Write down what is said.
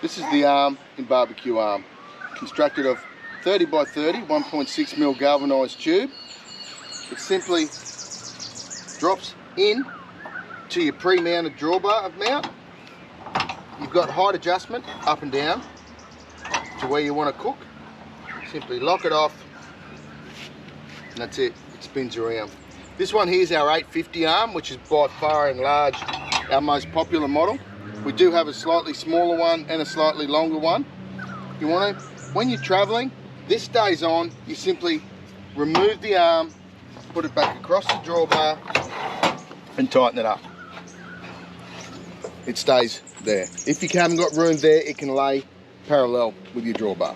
This is the arm in BBQ ARM, constructed of 30 by 30, 1.6mm galvanised tube. It simply drops in to your pre-mounted drawbar mount. You've got height adjustment up and down to where you want to cook. Simply lock it off and that's it, it spins around. This one here is our 850 arm, which is by far and large our most popular model. We do have a slightly smaller one and a slightly longer one. You want to, when you're traveling, this stays on, you simply remove the arm, put it back across the drawbar and tighten it up. It stays there. If you haven't got room there, it can lay parallel with your drawbar.